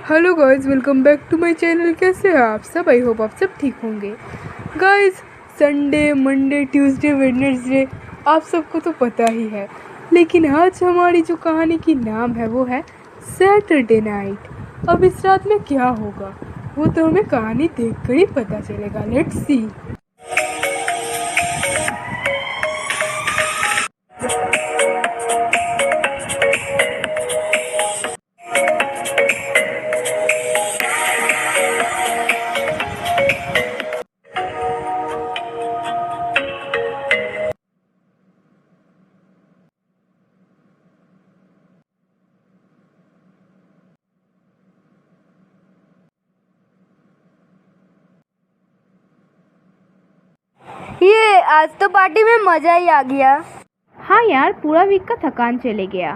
Hello guys, welcome back to my channel. कैसे हैं आप सब? आई होप आप सब ठीक होंगे। Guys, Sunday, Monday, Tuesday, Wednesday आप सबको तो पता ही है, लेकिन आज हमारी जो कहानी की नाम है वो है सैटरडे नाइट। अब इस रात में क्या होगा वो तो हमें कहानी देखकर ही पता चलेगा। Let's see. ये आज तो पार्टी में मजा ही आ गया। हाँ यार, पूरा वीक का थकान चले गया।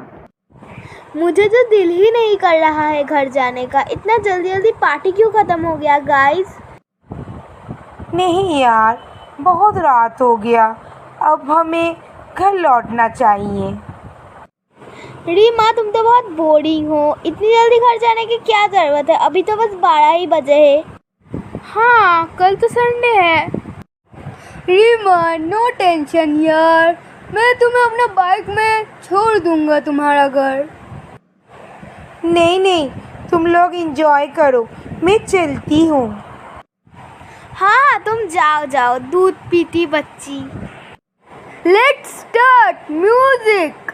मुझे तो दिल ही नहीं कर रहा है घर जाने का। इतना जल्दी जल्दी पार्टी क्यों खत्म हो गया गाइस? नहीं यार, बहुत रात हो गया, अब हमें घर लौटना चाहिए। रीमा, तुम तो बहुत बोरिंग हो। इतनी जल्दी घर जाने की क्या ज़रूरत है? अभी तो बस 12 ही बजे है। हाँ, कल तो संडे है। रीमा, नो टेंशन यार, मैं तुम्हें अपना बाइक में छोड़ दूंगा तुम्हारा घर। नहीं नहीं, तुम लोग एंजॉय करो, मैं चलती हूँ। हाँ, तुम जाओ जाओ, दूध पीती बच्ची। Let's start music.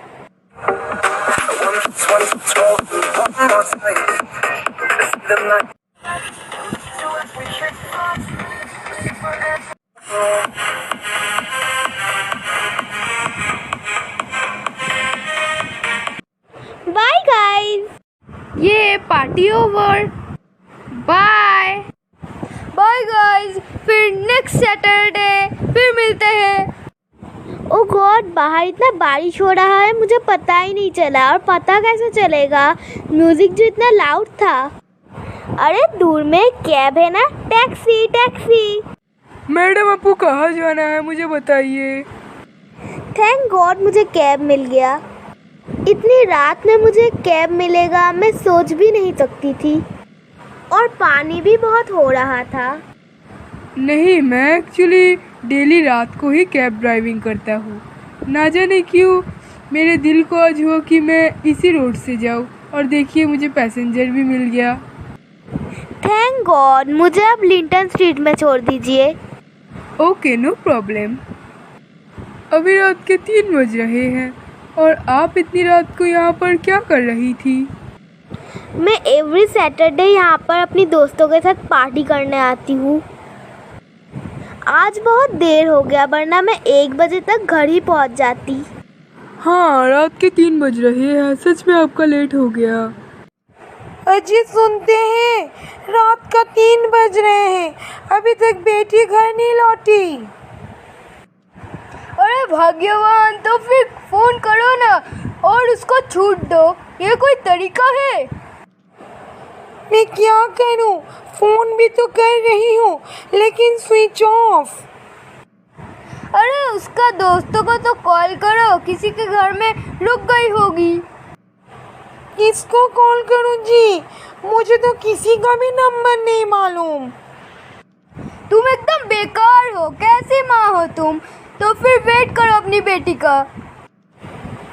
Bye guys. ये party over. Bye bye guys, फिर नेक्स्ट सैटरडे फिर मिलते हैं। ओ गॉड, बाहर इतना बारिश हो रहा है, मुझे पता ही नहीं चला। और पता कैसे चलेगा? म्यूजिक जो इतना लाउड था। अरे दूर में कैब है ना, टैक्सी टैक्सी। मैडम, आपको कहाँ जाना है मुझे बताइए। थैंक गॉड मुझे कैब मिल गया। इतनी रात में मुझे कैब मिलेगा मैं सोच भी नहीं सकती थी। और पानी भी बहुत हो रहा था। नहीं, मैं एक्चुअली डेली रात को ही कैब ड्राइविंग करता हूँ। ना जाने क्यों मेरे दिल को आज हुआ कि मैं इसी रोड से जाऊँ, और देखिए मुझे पैसेंजर भी मिल गया। थैंक गॉड, मुझे अब लिंटन स्ट्रीट में छोड़ दीजिए। Okay, no problem. अभी रात के 3 बज रहे हैं और आप इतनी रात को यहाँ पर क्या कर रही थी? मैं एवरी सैटरडे यहाँ पर अपनी दोस्तों के साथ पार्टी करने आती हूँ। आज बहुत देर हो गया, वरना मैं 1 बजे तक घर ही पहुँच जाती। हाँ, रात के 3 बज रहे हैं, सच में आपका लेट हो गया। अजी सुनते हैं, रात का 3 बज रहे हैं, अभी तक बेटी घर नहीं लौटी। अरे भाग्यवान, तो फिर फोन करो ना और उसको छूट दो। ये कोई तरीका है? मैं क्या करूं? फोन भी तो कर रही हूँ, लेकिन स्विच ऑफ। अरे उसका दोस्तों को तो कॉल करो, किसी के घर में रुक गई होगी। किसको कॉल करूं जी? मुझे तो किसी का भी नंबर नहीं मालूम। तुम एकदम बेकार हो, कैसी माँ हो तुम? तो फिर वेट करो अपनी बेटी का।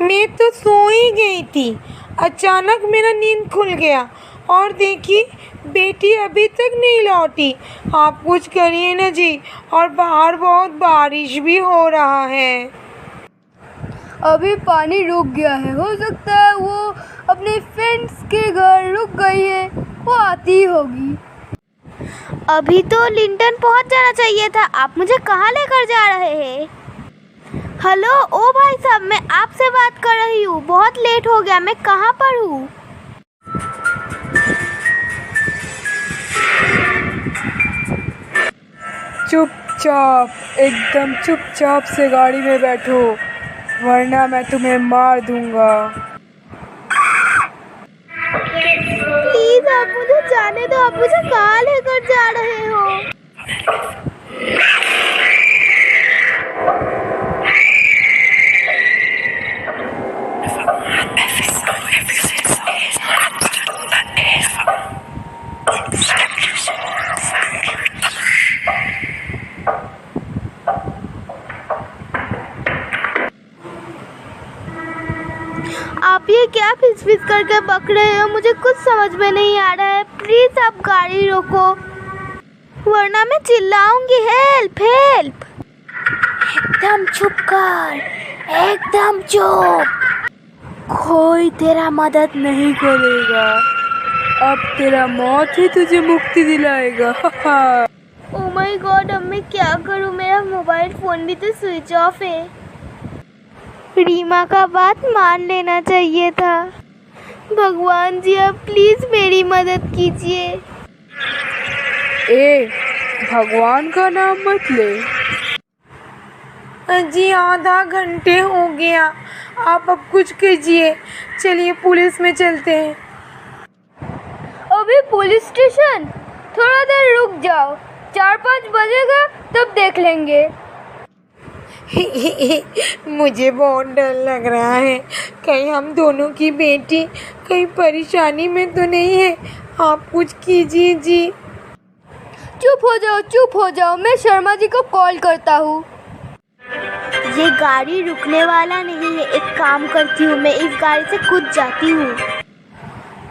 मैं तो सो ही गई थी, अचानक मेरा नींद खुल गया और देखी बेटी अभी तक नहीं लौटी। आप कुछ करिए ना जी, और बाहर बहुत बारिश भी हो रहा है। अभी पानी रुक गया है, हो सकता है वो अपने फ्रेंड्स के घर रुक गई है, वो आती होगी। अभी तो लिंटन पहुंच जाना चाहिए था। आप मुझे कहाँ लेकर जा रहे हैं? हेलो, ओ भाई साहब, मैं आपसे बात कर रही हूँ। बहुत लेट हो गया, मैं कहाँ पर हूँ? चुपचाप, एकदम चुपचाप से गाड़ी में बैठो, वरना मैं तुम्हें मार दूंगा। प्लीज आप मुझे जाने दो। आप मुझे कहाँ लेकर जा रहे हो? आप ये क्या फिस फिस करके बक रहे हो? मुझे कुछ समझ में नहीं आ रहा है। प्लीज आप गाड़ी रोको, वरना मैं चिल्लाऊंगी। Help help. एकदम चुप कर, एकदम चुप। कोई तेरा मदद नहीं करेगा। अब तेरा मौत ही तुझे मुक्ति दिलाएगा। ओ माय गॉड, अब मैं क्या करूं? मेरा मोबाइल फोन भी तो स्विच ऑफ है। रीमा का बात मान लेना चाहिए था। भगवान जी, अब प्लीज मेरी मदद कीजिए। ए, भगवान का नाम मत ले। जी आधा घंटे हो गया, आप अब कुछ कीजिए। चलिए पुलिस में चलते हैं। अभी पुलिस स्टेशन? थोड़ा देर रुक जाओ, 4-5 बजेगा तब देख लेंगे। मुझे बहुत डर लग रहा है, कहीं हम दोनों की बेटी कहीं परेशानी में तो नहीं है। आप कुछ कीजिए जी। चुप हो जाओ, मैं शर्मा जी को कॉल करता हूँ। ये गाड़ी रुकने वाला नहीं है। एक काम करती हूँ, मैं इस गाड़ी से कूद जाती हूँ।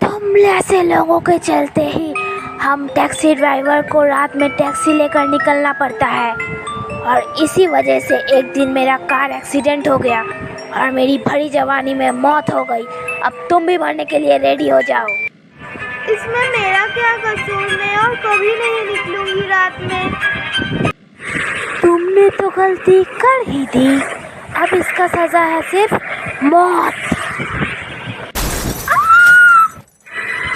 तुम ऐसे लोगों के चलते ही हम टैक्सी ड्राइवर को रात में टैक्सी लेकर निकलना पड़ता है, और इसी वजह से एक दिन मेरा कार एक्सीडेंट हो गया और मेरी भरी जवानी में मौत हो गई। अब तुम भी मरने के लिए रेडी हो जाओ। इसमें मेरा क्या कसूर? मैं और कभी नहीं निकलूंगी रात में। तुमने तो गलती कर ही दी, अब इसका सजा है सिर्फ मौत।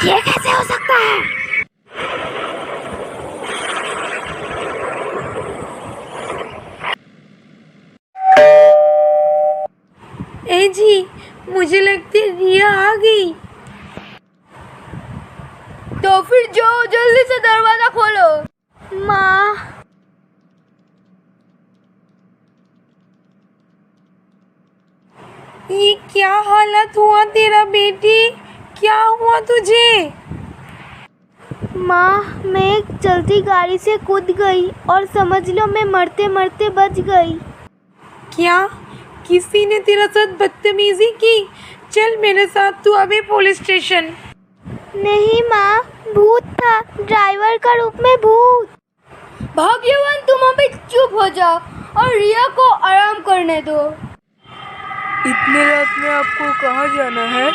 ये कैसे हो सकता है? ए जी, मुझे लगती है रिया आ गई। तो फिर जाओ, जल्दी से दरवाजा खोलो। माँ, ये क्या हालत हुआ तेरा बेटी? क्या हुआ तुझे? माँ, मैं एक चलती गाड़ी से कूद गई और समझ लो मैं मरते मरते बच गई। क्या किसी ने तेरा साथ बदतमीजी की? चल मेरे साथ, तू अभी पुलिस स्टेशन। नहीं माँ, भूत था, ड्राइवर का रूप में भूत। भाग्यवान तुम अभी चुप हो जाओ और रिया को आराम करने दो। इतने रात में आपको कहाँ जाना है?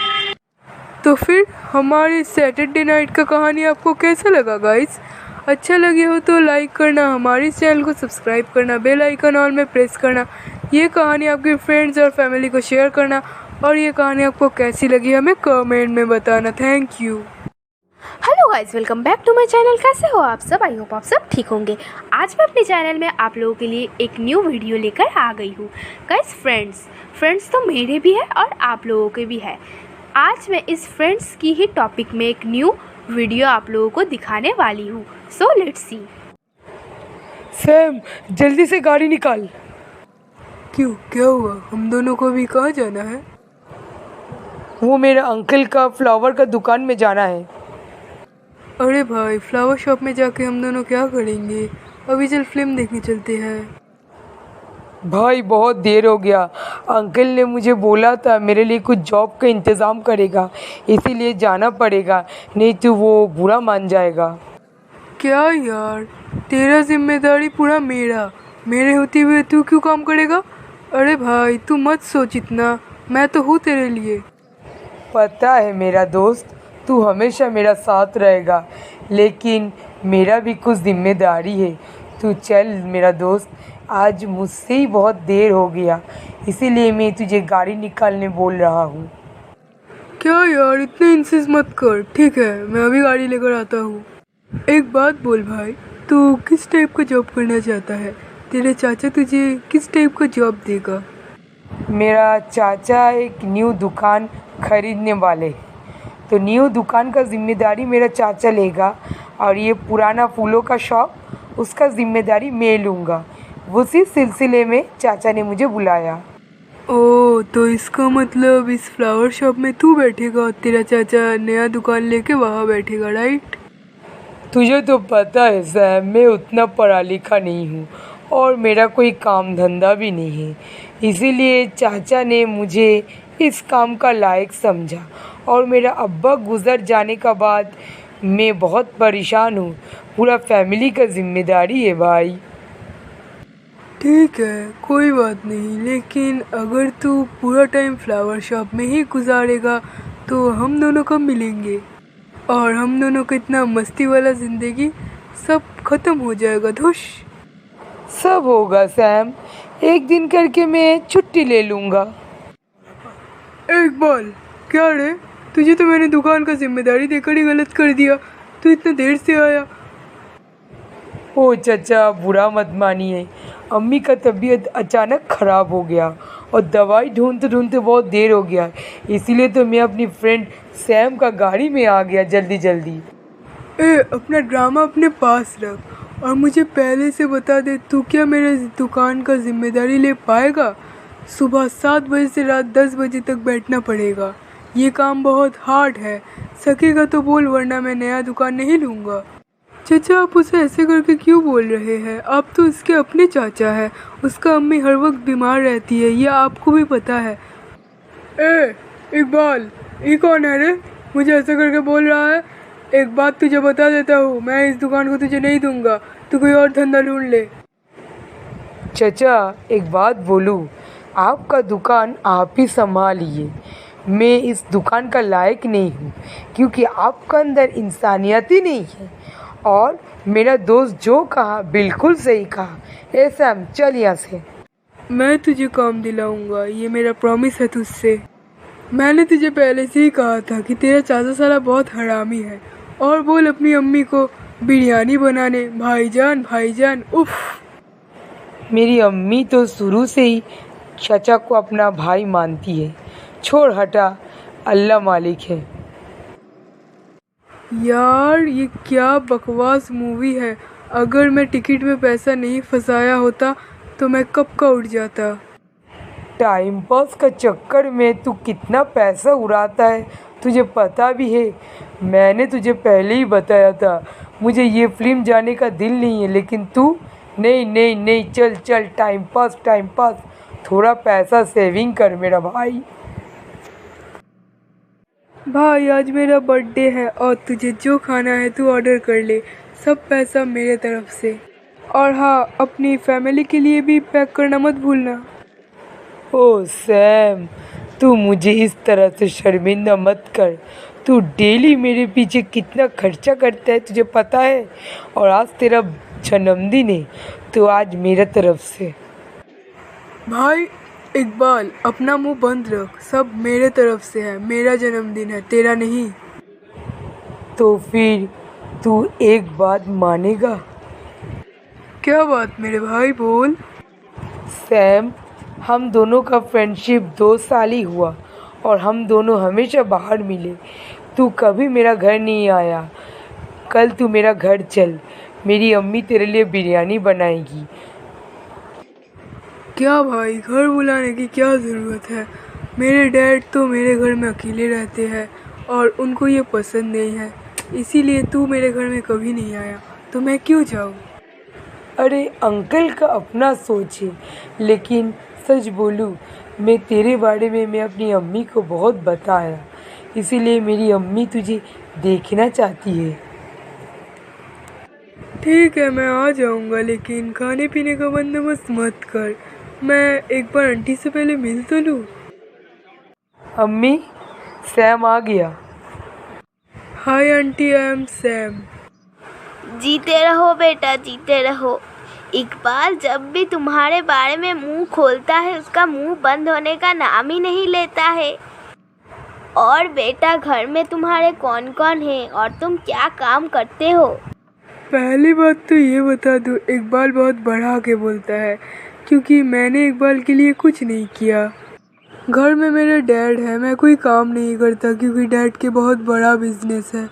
तो फिर हमारी सैटरडे नाइट का कहानी आपको कैसा लगा गाइस? अच्छा लगे हो तो लाइक करना, हमारे चैनल को सब्सक्राइब करना, बेल आइकन ऑल में प्रेस करना, ये कहानी आपके फ्रेंड्स और फैमिली को शेयर करना, और ये कहानी आपको कैसी लगी हमें कमेंट में बताना। Thank you. Hello guys, welcome back to my channel. कैसे हो आप सब? आई होप आप सब ठीक होंगे। आज मैं अपने चैनल में आप लोगों के लिए एक न्यू वीडियो लेकर आ गई हूँ। गाइस, फ्रेंड्स तो मेरे भी है और आप लोगों के भी है। आज मैं इस फ्रेंड्स की ही टॉपिक में एक न्यू वीडियो आप लोगों को दिखाने वाली हूँ। So let's see. सैम, जल्दी से गाड़ी निकाल। क्यों, क्या हुआ? हम दोनों को भी कहाँ जाना है? वो मेरे अंकल का फ्लावर का दुकान में जाना है। अरे भाई, फ्लावर शॉप में जाके हम दोनों क्या करेंगे? अभी चल फिल्म देखने चलते हैं। भाई बहुत देर हो गया, अंकल ने मुझे बोला था मेरे लिए कुछ जॉब का इंतज़ाम करेगा, इसीलिए जाना पड़ेगा, नहीं तो वो बुरा मान जाएगा। क्या यार, तेरा जिम्मेदारी पूरा मेरे होते हुए तू क्यों काम करेगा? अरे भाई तू मत सोच इतना, मैं तो हूँ तेरे लिए। पता है मेरा दोस्त, तू हमेशा मेरा साथ रहेगा, लेकिन मेरा भी कुछ जिम्मेदारी है। तू चल मेरा दोस्त, आज मुझसे ही बहुत देर हो गया, इसीलिए मैं तुझे गाड़ी निकालने बोल रहा हूँ। क्या यार, इतने इंसिस्ट मत कर। ठीक है, मैं अभी गाड़ी लेकर आता हूँ। एक बात बोल भाई, तू किस टाइप का जॉब करना चाहता है? तेरे चाचा तुझे किस टाइप का जॉब देगा? मेरा चाचा एक न्यू दुकान खरीदने वाले, तो न्यू दुकान का जिम्मेदारी मेरा चाचा लेगा, और ये पुराना फूलों का शॉप उसका जिम्मेदारी मैं लूँगा। उसी सिलसिले में चाचा ने मुझे बुलाया। ओह, तो इसका मतलब इस फ्लावर शॉप में तू बैठेगा और तेरा चाचा नया दुकान लेके वहाँ बैठेगा, राइट? तुझे तो पता है सैम, मैं उतना पढ़ा लिखा नहीं हूँ और मेरा कोई काम धंधा भी नहीं है। इसीलिए चाचा ने मुझे इस काम का लायक समझा और मेरा अब्बा गुज़र जाने का बाद मैं बहुत परेशान हूँ। पूरा फैमिली का जिम्मेदारी है भाई। ठीक है, कोई बात नहीं, लेकिन अगर तू पूरा टाइम फ्लावर शॉप में ही गुजारेगा तो हम दोनों कब मिलेंगे? और हम दोनों का इतना मस्ती वाला ज़िंदगी सब ख़त्म हो जाएगा। धुश। सब होगा सैम, एक दिन करके मैं छुट्टी ले लूँगा। इकबाल, क्या रे, तुझे तो मैंने दुकान का जिम्मेदारी देकर ही गलत कर दिया। तू इतना देर से आया। ओ चाचा, बुरा मत मानिए, अम्मी का तबीयत अचानक ख़राब हो गया और दवाई ढूंढते ढूंढते बहुत देर हो गया। इसीलिए तो मैं अपनी फ्रेंड सैम का गाड़ी में आ गया जल्दी जल्दी। अपना ड्रामा अपने पास रख और मुझे पहले से बता दे, तू क्या मेरे दुकान का जिम्मेदारी ले पाएगा? सुबह 7 बजे से रात 10 बजे तक बैठना पड़ेगा। ये काम बहुत हार्ड है, सकेगा तो बोल, वरना मैं नया दुकान नहीं लूँगा। चाचा, आप उसे ऐसे करके क्यों बोल रहे हैं? आप तो उसके अपने चाचा हैं। उसका अम्मी हर वक्त बीमार रहती है, ये आपको भी पता है। इकबाल, ये कौन है रे, मुझे ऐसा करके बोल रहा है? एक बात तुझे बता देता हूँ, मैं इस दुकान को तुझे नहीं दूंगा, तू कोई और धंधा ढूंढ ले। चाचा, एक बात बोलूँ, आपका दुकान आप ही संभालिए। मैं इस दुकान का लायक नहीं हूँ क्योंकि आपका अंदर इंसानियत ही नहीं है। और मेरा दोस्त जो कहा बिल्कुल सही कहा। ए सैम, चल यहाँ से। मैं तुझे काम दिलाऊंगा, ये मेरा प्रॉमिस है तुझसे। मैंने तुझे पहले से ही कहा था कि तेरा चाचा साला बहुत हरामी है। और बोल अपनी अम्मी को बिरयानी बनाने। भाईजान भाईजान, उफ। मेरी अम्मी तो शुरू से ही चाचा को अपना भाई मानती है। छोड़, हटा, अल्लाह मालिक है। यार, ये क्या बकवास मूवी है। अगर मैं टिकट में पैसा नहीं फंसाया होता तो मैं कब का उठ जाता। टाइम पास का चक्कर में तू कितना पैसा उड़ाता है तुझे पता भी है। मैंने तुझे पहले ही बताया था मुझे ये फिल्म जाने का दिल नहीं है, लेकिन तू नहीं नहीं नहीं, चल चल, टाइम पास, थोड़ा पैसा सेविंग कर मेरा भाई। भाई, आज मेरा बर्थडे है और तुझे जो खाना है तू ऑर्डर कर ले। सब पैसा मेरे तरफ से। और हाँ, अपनी फैमिली के लिए भी पैक करना मत भूलना। ओ सैम, तू मुझे इस तरह से शर्मिंदा मत कर। तू डेली मेरे पीछे कितना खर्चा करता है तुझे पता है। और आज तेरा जन्मदिन है तो आज मेरा तरफ से। भाई इकबाल, अपना मुंह बंद रख। सब मेरे तरफ से है, मेरा जन्मदिन है, तेरा नहीं। तो फिर तू एक बात मानेगा? क्या बात मेरे भाई, बोल। सैम, हम दोनों का फ्रेंडशिप 2 साल ही हुआ और हम दोनों हमेशा बाहर मिले। तू कभी मेरा घर नहीं आया। कल तू मेरा घर चल, मेरी अम्मी तेरे लिए बिरयानी बनाएगी। क्या भाई, घर बुलाने की क्या ज़रूरत है? मेरे डैड तो मेरे घर में अकेले रहते हैं और उनको ये पसंद नहीं है। इसीलिए तू मेरे घर में कभी नहीं आया, तो मैं क्यों जाऊँ? अरे अंकल का अपना सोच है, लेकिन सच बोलूँ, मैं तेरे बारे में मैं अपनी अम्मी को बहुत बताया। इसीलिए मेरी अम्मी तुझे देखना चाहती है। ठीक है, मैं आ जाऊँगा, लेकिन खाने पीने का बंदोबस्त मत कर। मैं एक बार आंटी से पहले मिल तो लूँ। अम्मी, सैम आ गया। Hi aunty, I am Sam. जीते रहो बेटा, जीते रहो। इकबाल जब भी तुम्हारे बारे में मुंह खोलता है उसका मुंह बंद होने का नाम ही नहीं लेता है। और बेटा, घर में तुम्हारे कौन कौन है और तुम क्या काम करते हो? पहली बात तो ये बता दूँ, इकबाल बहुत बढ़ा के बोलता है क्योंकि मैंने इकबाल के लिए कुछ नहीं किया। घर में मेरे डैड है, मैं कोई काम नहीं करता क्योंकि डैड के बहुत बड़ा बिजनेस है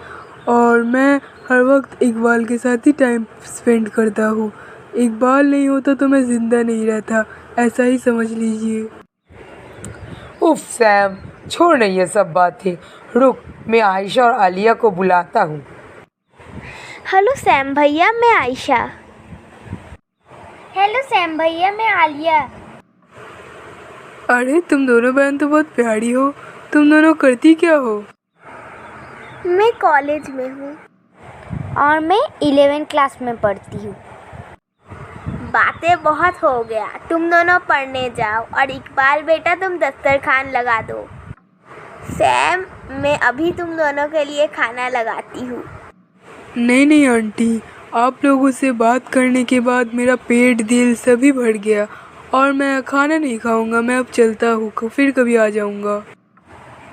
और मैं हर वक्त इकबाल के साथ ही टाइम स्पेंड करता हूँ। इकबाल नहीं होता तो मैं ज़िंदा नहीं रहता, ऐसा ही समझ लीजिए। उफ सैम, छोड़ नहीं ये सब बातें। रुक, मैं आयशा और आलिया को बुलाता हूँ। हेलो सैम भैया, मैं आयशा। हेलो सैम भैया, मैं आलिया। अरे तुम दोनों बहन तो बहुत प्यारी हो। तुम दोनों करती क्या हो? मैं कॉलेज में हूँ और मैं 11वीं क्लास में पढ़ती हूँ। बातें बहुत हो गया, तुम दोनों पढ़ने जाओ और इकबाल बेटा तुम दस्तरखान लगा दो। सैम, मैं अभी तुम दोनों के लिए खाना लगाती हूँ। नहीं नहीं आंटी, आप लोगों से बात करने के बाद मेरा पेट दिल सभी भर गया और मैं खाना नहीं खाऊंगा। मैं अब चलता हूँ, फिर कभी आ जाऊंगा।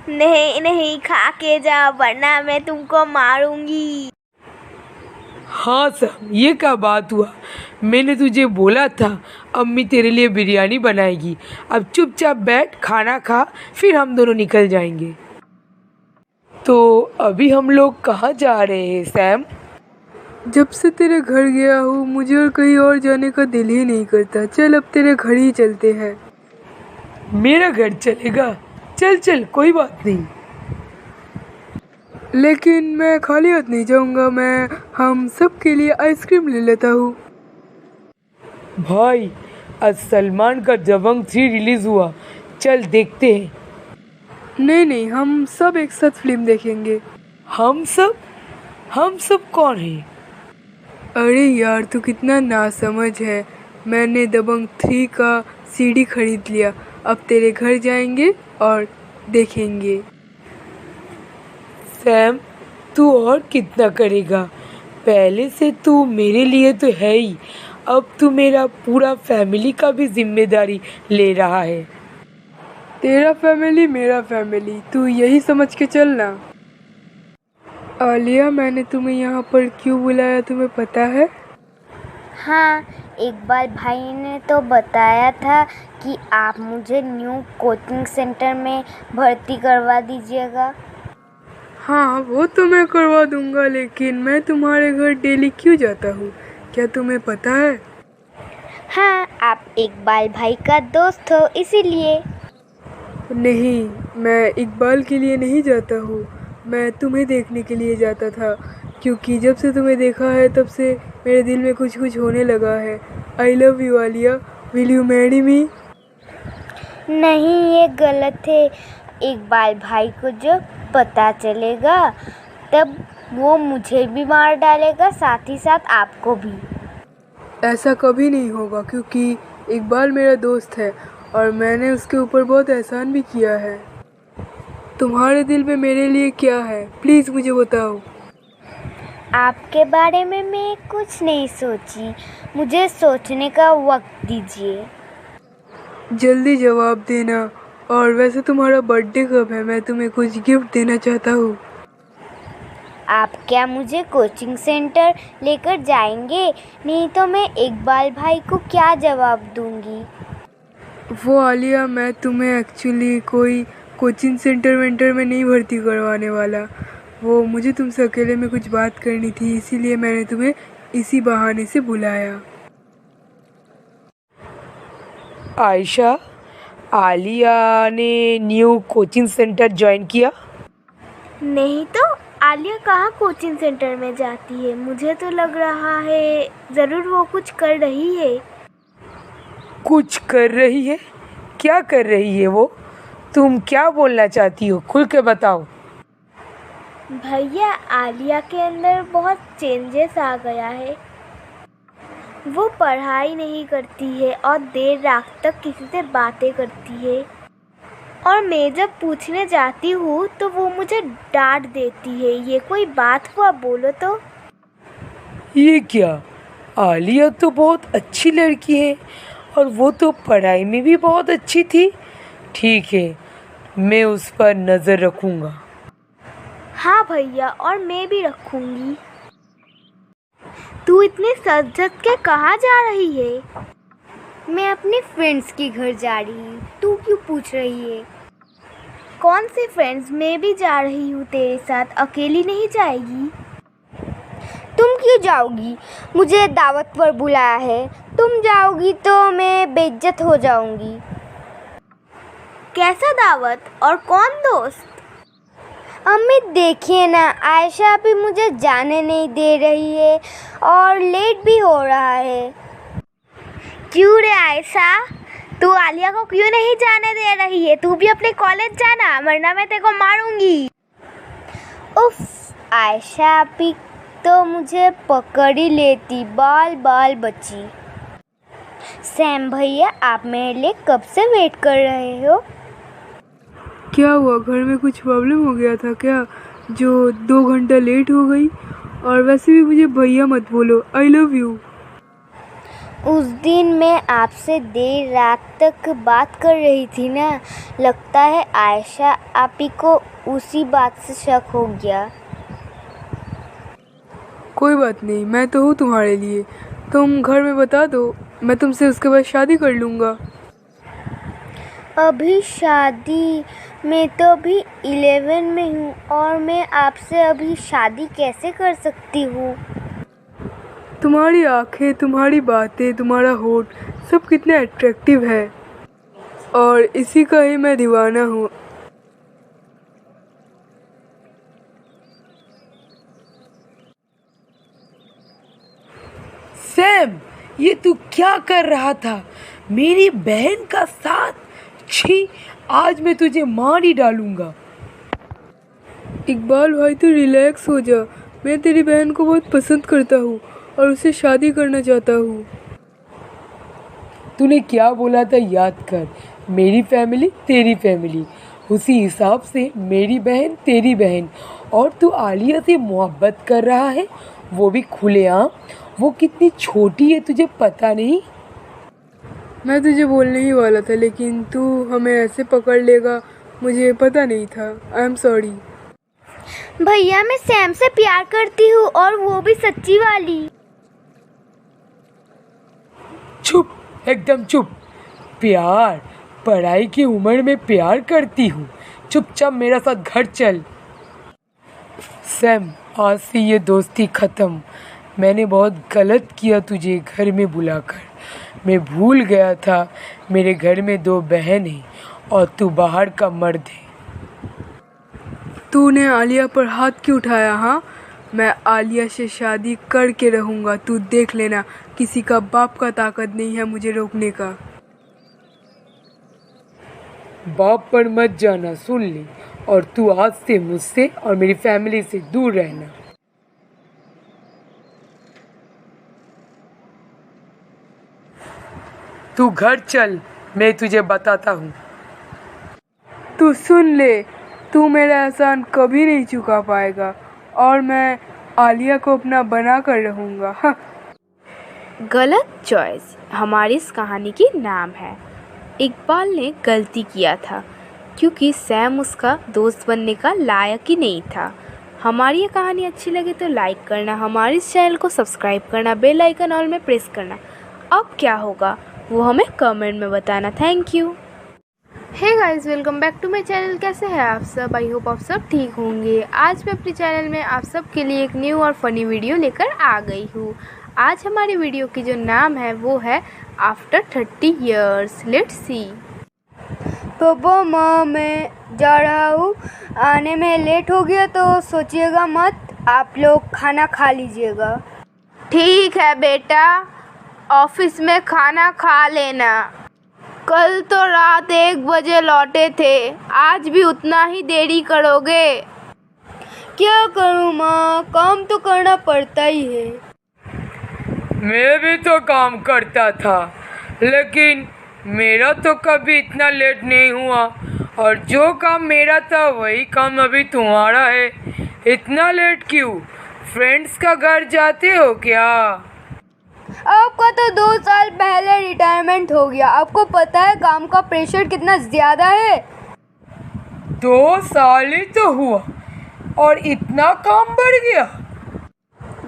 नहीं नहीं, खा के जाओ वरना मैं तुमको मारूंगी। हाँ सैम, ये क्या बात हुआ? मैंने तुझे बोला था अम्मी तेरे लिए बिरयानी बनाएगी। अब चुपचाप बैठ, खाना खा, फिर हम दोनों निकल जाएंगे। तो अभी हम लोग कहाँ जा रहे हैं सैम? जब से तेरे घर गया हूँ मुझे और कहीं और जाने का दिल ही नहीं करता। चल अब तेरे घर ही चलते हैं। मेरा घर चलेगा? चल चल, कोई बात नहीं। लेकिन मैं खाली हाथ नहीं जाऊंगा। मैं हम सब के लिए आइसक्रीम ले लेता हूँ। भाई, आज सलमान का दबंग 3 रिलीज हुआ, चल देखते हैं। नहीं नहीं, हम सब एक साथ फिल्म देखेंगे। हम सब कौन है? अरे यार, तू कितना नासमझ है। मैंने दबंग 3 का सीडी खरीद लिया। अब तेरे घर जाएंगे और देखेंगे। सैम, तू और कितना करेगा? पहले से तू मेरे लिए तो है ही, अब तू मेरा पूरा फैमिली का भी जिम्मेदारी ले रहा है। तेरा फैमिली मेरा फैमिली, तू यही समझ के चलना। आलिया, मैंने तुम्हें यहाँ पर क्यों बुलाया तुम्हें पता है? हाँ, इकबाल भाई ने तो बताया था कि आप मुझे न्यू कोचिंग सेंटर में भर्ती करवा दीजिएगा। हाँ, वो तो मैं करवा दूंगा, लेकिन मैं तुम्हारे घर डेली क्यों जाता हूँ, क्या तुम्हें पता है? हाँ, आप इकबाल भाई का दोस्त हो इसीलिए। नहीं, मैं इकबाल के लिए नहीं जाता हूँ। मैं तुम्हें देखने के लिए जाता था, क्योंकि जब से तुम्हें देखा है तब से मेरे दिल में कुछ कुछ होने लगा है। I love you Alia, will you marry me? नहीं, ये गलत है। इकबाल भाई को जब पता चलेगा तब वो मुझे भी मार डालेगा, साथ ही साथ आपको भी। ऐसा कभी नहीं होगा, क्योंकि इकबाल मेरा दोस्त है और मैंने उसके ऊपर बहुत एहसान भी किया है। तुम्हारे दिल में मेरे लिए क्या है, प्लीज़ मुझे बताओ। आपके बारे में मैं कुछ नहीं सोची, मुझे सोचने का वक्त दीजिए। जल्दी जवाब देना। और वैसे तुम्हारा बर्थडे कब है? मैं तुम्हें कुछ गिफ्ट देना चाहता हूँ। आप क्या मुझे कोचिंग सेंटर लेकर जाएंगे? नहीं तो मैं इकबाल भाई को क्या जवाब दूंगी। वो आलिया, मैं तुम्हें एक्चुअली कोई कोचिंग सेंटर वेंटर में नहीं भर्ती करवाने वाला। वो मुझे तुमसे अकेले में कुछ बात करनी थी, इसीलिए मैंने तुम्हें इसी बहाने से बुलाया। आयशा, आलिया ने न्यू कोचिंग सेंटर ज्वाइन किया? नहीं तो आलिया कहाँ कोचिंग सेंटर में जाती है, मुझे तो लग रहा है ज़रूर वो कुछ कर रही है। कुछ कर रही है? क्या कर रही है वो? तुम क्या बोलना चाहती हो, खुल के बताओ। भैया, आलिया के अंदर बहुत चेंजेस आ गया है। वो पढ़ाई नहीं करती है और देर रात तक किसी से बातें करती है, और मैं जब पूछने जाती हूँ तो वो मुझे डांट देती है। ये कोई बात हुआ, बोलो तो। ये क्या? आलिया तो बहुत अच्छी लड़की है और वो तो पढ़ाई में भी बहुत अच्छी थी। ठीक है, मैं उस पर नज़र रखूँगा। हाँ भैया, और मैं भी रखूँगी। तू इतने सज-धज के कहाँ जा रही है? मैं अपने फ्रेंड्स के घर जा रही हूँ। तू क्यों पूछ रही है? कौन से फ्रेंड्स? मैं भी जा रही हूँ तेरे साथ, अकेली नहीं जाएगी। तुम क्यों जाओगी? मुझे दावत पर बुलाया है, तुम जाओगी तो मैं बेइज्जत हो जाऊंगी। कैसा दावत और कौन दोस्त? अम्मी देखिए ना, आयशा अभी मुझे जाने नहीं दे रही है और लेट भी हो रहा है। क्यों रे आयशा, तू आलिया को क्यों नहीं जाने दे रही है? तू भी अपने कॉलेज जाना, वरना मैं तेरे को मारूंगी। उफ, आयशा अभी तो मुझे पकड़ ही लेती, बाल बाल बची। सैम भैया, आप मेरे लिए कब से वेट कर रहे हो? क्या हुआ, घर में कुछ प्रॉब्लम हो गया था क्या जो 2 घंटा लेट हो गई? और वैसे भी मुझे भैया मत बोलो, आई लव यू। उस दिन मैं आपसे देर रात तक बात कर रही थी ना, लगता है आयशा आपी को उसी बात से शक हो गया। कोई बात नहीं, मैं तो हूँ तुम्हारे लिए। तुम घर में बता दो, मैं तुमसे उसके बाद शादी कर लूँगा। अभी शादी? मैं तो अभी 11 में हूँ और मैं आपसे अभी शादी कैसे कर सकती हूँ? तुम्हारी आंखें, तुम्हारी बातें, तुम्हारा होठ सब कितने अट्रैक्टिव है और इसी का ही मैं दीवाना हूँ। सैम, ये तू क्या कर रहा था? मेरी बहन का साथ? छी, आज मैं तुझे मार ही डालूंगा। इकबाल भाई, तू रिलैक्स हो जा। मैं तेरी बहन को बहुत पसंद करता हूँ और उससे शादी करना चाहता हूँ। तूने क्या बोला था याद कर, मेरी फैमिली तेरी फैमिली, उसी हिसाब से मेरी बहन तेरी बहन। और तू आलिया से मोहब्बत कर रहा है, वो भी खुलेआम। वो कितनी छोटी है तुझे पता नहीं? मैं तुझे बोलने ही वाला था, लेकिन तू हमें ऐसे पकड़ लेगा, मुझे पता नहीं था। I am sorry. भैया, मैं सैम से प्यार करती हूँ और वो भी सच्ची वाली। चुप, एकदम चुप। प्यार? पढ़ाई की उम्र में प्यार करती हूँ? चुपचाप मेरे साथ घर चल। सैम, आज से ये दोस्ती ख़त्म। मैंने बहुत गलत किया तुझे घर में बुलाकर। मैं भूल गया था मेरे घर में 2 बहन हैं और तू बाहर का मर्द है। तूने आलिया पर हाथ क्यों उठाया? हाँ, मैं आलिया से शादी करके रहूँगा, तू देख लेना। किसी का बाप का ताकत नहीं है मुझे रोकने का। बाप पर मत जाना, सुन ले। और तू आज से मुझसे और मेरी फैमिली से दूर रहना। तू घर चल, मैं तुझे बताता हूँ। तू सुन ले, तू मेरा एहसान कभी नहीं चुका पाएगा और मैं आलिया को अपना बना कर रहूँगा। हाँ। गलत चॉइस हमारी इस कहानी की नाम है। इकबाल ने गलती किया था क्योंकि सैम उसका दोस्त बनने का लायक ही नहीं था। हमारी ये कहानी अच्छी लगे तो लाइक करना, हमारे इस चैनल को सब्सक्राइब करना, बेल आइकन ऑल में प्रेस करना। अब क्या होगा वो हमें कमेंट में बताना। Thank you. Hey guys, welcome back to my channel. कैसे हैं आप सब? आई होप आप सब ठीक होंगे। आज मैं अपने चैनल में आप सब के लिए एक न्यू और फनी वीडियो लेकर आ गई हूँ। आज हमारी वीडियो की जो नाम है वो है आफ्टर 30 ईयर्स। Let's see. पापा, माँ, मैं जा रहा हूँ, आने में लेट हो गया तो सोचिएगा मत, आप लोग खाना खा लीजिएगा। ठीक है बेटा, ऑफिस में खाना खा लेना। कल तो रात 1 बजे लौटे थे, आज भी उतना ही देरी करोगे? क्या करूँ माँ, काम तो करना पड़ता ही है। मैं भी तो काम करता था, लेकिन मेरा तो कभी इतना लेट नहीं हुआ। और जो काम मेरा था वही काम अभी तुम्हारा है। इतना लेट क्यों? फ्रेंड्स का घर जाते हो क्या? आपका तो 2 साल पहले रिटायरमेंट हो गया। आपको पता है काम का प्रेशर कितना ज़्यादा है? 2 साल ही तो हुआ और इतना काम बढ़ गया।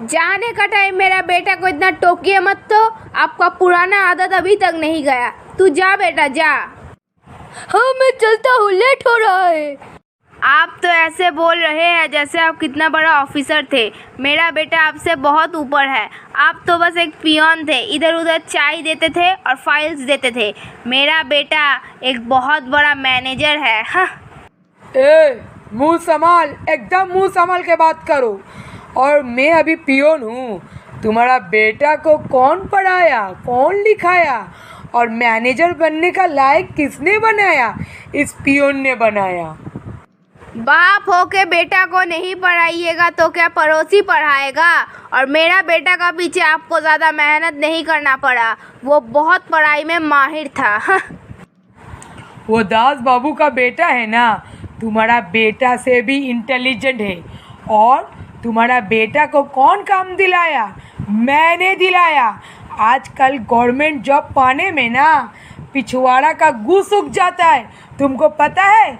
जाने का टाइम मेरा बेटा को इतना टोकिए मत, तो आपका पुराना आदत अभी तक नहीं गया। तू जा बेटा जा। हाँ, मैं चलता हूँ, लेट हो रहा है। आप तो ऐसे बोल रहे हैं जैसे आप कितना बड़ा ऑफिसर थे। मेरा बेटा आपसे बहुत ऊपर है। आप तो बस एक पियोन थे, इधर उधर चाय देते थे और फाइल्स देते थे। मेरा बेटा एक बहुत बड़ा मैनेजर है। हाँ। मुंह संभाल, एकदम मुंह संभाल के बात करो। और मैं अभी पियोन हूँ। तुम्हारा बेटा को कौन पढ़ाया, कौन लिखाया और मैनेजर बनने का लायक किसने बनाया? इस पियोन ने बनाया। बाप हो के बेटा को नहीं पढ़ाइएगा तो क्या पड़ोसी पढ़ाएगा? और मेरा बेटा का पीछे आपको ज़्यादा मेहनत नहीं करना पड़ा, वो बहुत पढ़ाई में माहिर था। वो दास बाबू का बेटा है ना, तुम्हारा बेटा से भी इंटेलिजेंट है। और तुम्हारा बेटा को कौन काम दिलाया? मैंने दिलाया। आजकल गवर्नमेंट जॉब पाने में ना पिछवाड़ा का गू सूख जाता है, तुमको पता है?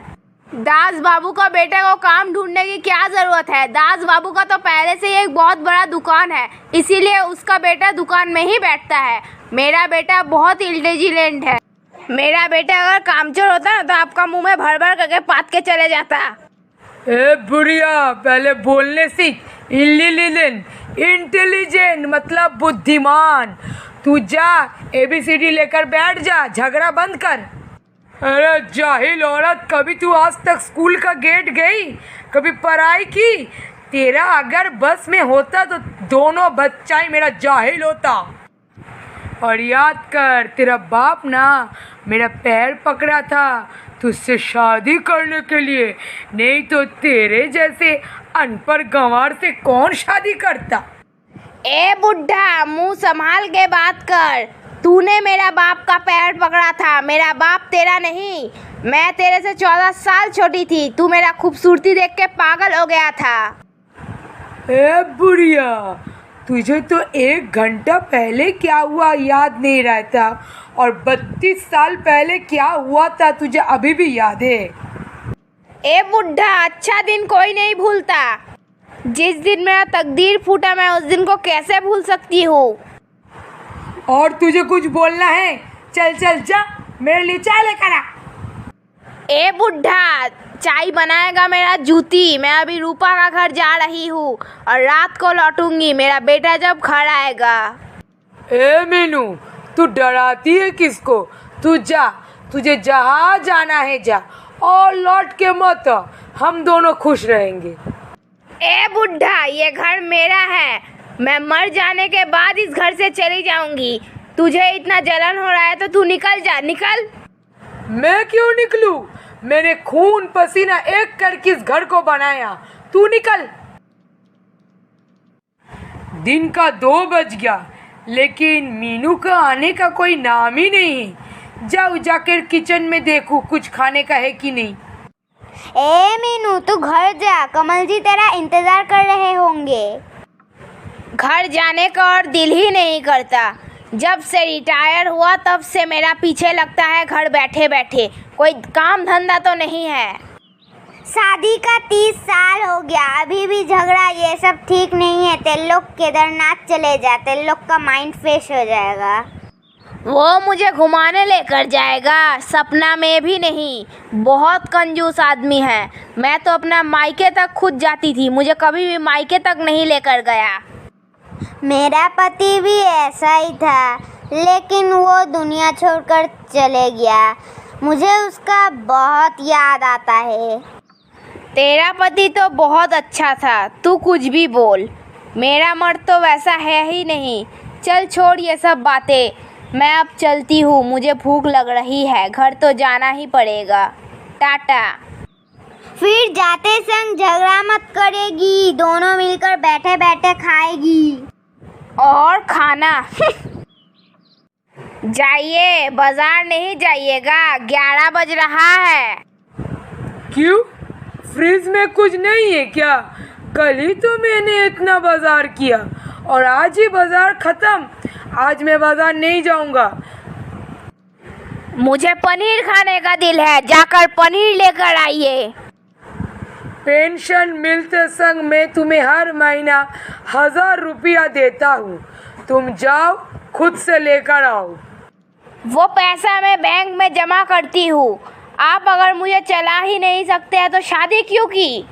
दास बाबू का बेटे को काम ढूंढने की क्या ज़रूरत है? दास बाबू का तो पहले से ही एक बहुत बड़ा दुकान है, इसीलिए उसका बेटा दुकान में ही बैठता है। मेरा बेटा बहुत इंटेलिजेंट है। मेरा बेटा अगर कामचोर होता ना तो आपका मुंह में भर भर करके पात के चले जाता। ए बुढ़िया, पहले बोलने सीख। इंटेलिजेंट मतलब बुद्धिमान। तू जा, ABCD लेकर बैठ जा, झगड़ा बंद कर। अरे जाहिल औरत, कभी तू आज तक स्कूल का गेट गई? कभी पढ़ाई की? तेरा अगर बस में होता तो दोनों बच्चा ही मेरा जाहिल होता। और याद कर, तेरा बाप ना मेरा पैर पकड़ा था तुझसे शादी करने के लिए, नहीं तो तेरे जैसे अनपढ़ गंवार से कौन शादी करता? ए बुढ़ा, मुंह संभाल के बात कर। तूने मेरा बाप का पैर पकड़ा था, मेरा बाप तेरा नहीं। मैं तेरे से 14 साल छोटी थी, तू मेरा खूबसूरती देख के पागल हो गया था। ए बुढ़िया, तुझे तो 1 घंटा पहले क्या हुआ याद नहीं रहता, और 32 साल पहले क्या हुआ था तुझे अभी भी याद है? ए बुढ़ा, अच्छा दिन कोई नहीं भूलता। जिस दिन मेरा तकदीर फूटा मैं उस दिन को कैसे भूल सकती हूँ? और तुझे कुछ बोलना है? चल चल जा, मेरे लिए चाय लेकर आ। ए बुढ़ा, चाय बनाएगा मेरा जूती। मैं अभी रूपा का घर जा रही हूँ और रात को लौटूंगी, मेरा बेटा जब घर आएगा। ए मीनू, तू डराती है किसको? तू जा, तुझे जहाँ जाना है जा, और लौट के मत, हम दोनों खुश रहेंगे। ए बुढ़ा, ये घर मेरा है। मैं मर जाने के बाद इस घर से चली जाऊंगी। तुझे इतना जलन हो रहा है तो तू निकल जा, निकल। मैं क्यों निकलूं? मैंने खून पसीना एक करके इस घर को बनाया, तू निकल। दिन का 2 बज गया, लेकिन मीनू का आने का कोई नाम ही नहीं। जाओ, जाकर किचन में देखो कुछ खाने का है कि नहीं। ए मीनू, तू घर जा, कमल जी तेरा इंतजार कर रहे होंगे। घर जाने का और दिल ही नहीं करता। जब से रिटायर हुआ तब से मेरा पीछे लगता है घर बैठे बैठे, कोई काम धंधा तो नहीं है। शादी का 30 साल हो गया, अभी भी झगड़ा ये सब ठीक नहीं है। तेरे लोग केदारनाथ चले जा, तेरे लोग का माइंड फ्रेश हो जाएगा। वो मुझे घुमाने लेकर जाएगा, सपना में भी नहीं। बहुत कंजूस आदमी है। मैं तो अपना मायके तक खुद जाती थी, मुझे कभी भी मायके तक नहीं लेकर गया। मेरा पति भी ऐसा ही था, लेकिन वो दुनिया छोड़कर चले गया। मुझे उसका बहुत याद आता है। तेरा पति तो बहुत अच्छा था, तू कुछ भी बोल। मेरा मर्द तो वैसा है ही नहीं। चल छोड़ ये सब बातें, मैं अब चलती हूँ, मुझे भूख लग रही है, घर तो जाना ही पड़ेगा। टाटा। फिर जाते संग झगड़ा मत करेगी, दोनों मिलकर बैठे बैठे खाएगी। और खाना जाइए, बाजार नहीं जाइएगा, 11 बज रहा है। क्यों? फ्रिज में कुछ नहीं है क्या? कल ही तो मैंने इतना बाजार किया और आज ही बाजार खत्म। आज मैं बाजार नहीं जाऊंगा। मुझे पनीर खाने का दिल है, जाकर पनीर लेकर आइए। पेंशन मिलते संग मैं तुम्हें हर महीना 1000 रुपया देता हूँ, तुम जाओ खुद से लेकर आओ। वो पैसा मैं बैंक में जमा करती हूँ। आप अगर मुझे चला ही नहीं सकते हैं तो शादी क्यों की?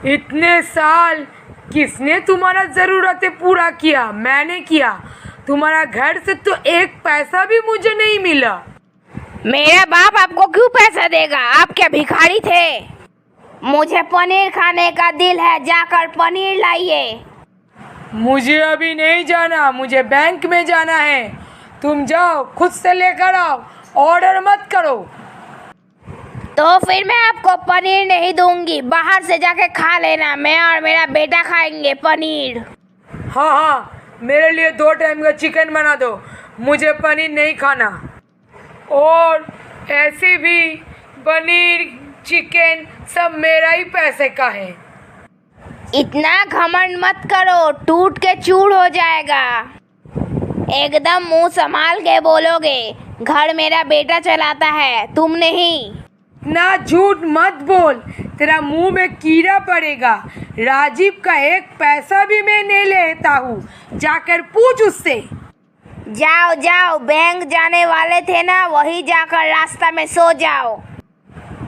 इतने साल किसने तुम्हारा ज़रूरतें पूरा किया? मैंने किया। तुम्हारा घर से तो 1 पैसा भी मुझे नहीं मिला। मेरा बाप आपको क्यों पैसा देगा? आप क्या भिखारी थे? मुझे पनीर खाने का दिल है, जाकर पनीर लाइए। मुझे अभी नहीं जाना, मुझे बैंक में जाना है। तुम जाओ, खुद से लेकर आओ, ऑर्डर मत करो। तो फिर मैं आपको पनीर नहीं दूंगी, बाहर से जाके खा लेना। मैं और मेरा बेटा खाएंगे पनीर। हाँ हाँ, मेरे लिए 2 टाइम का चिकन बना दो, मुझे पनीर नहीं खाना। और ऐसे भी पनीर चिकन सब मेरा ही पैसे का है। इतना घमंड मत करो, टूट के चूर हो जाएगा। एकदम मुंह संभाल के बोलोगे। घर मेरा बेटा चलाता है, तुम नहीं। ना झूठ मत बोल, तेरा मुंह में कीड़ा पड़ेगा। राजीव का 1 पैसा भी मैं नहीं लेता हूँ, जाकर पूछ उससे। जाओ जाओ, बैंक जाने वाले थे ना, वही जाकर रास्ता में सो जाओ।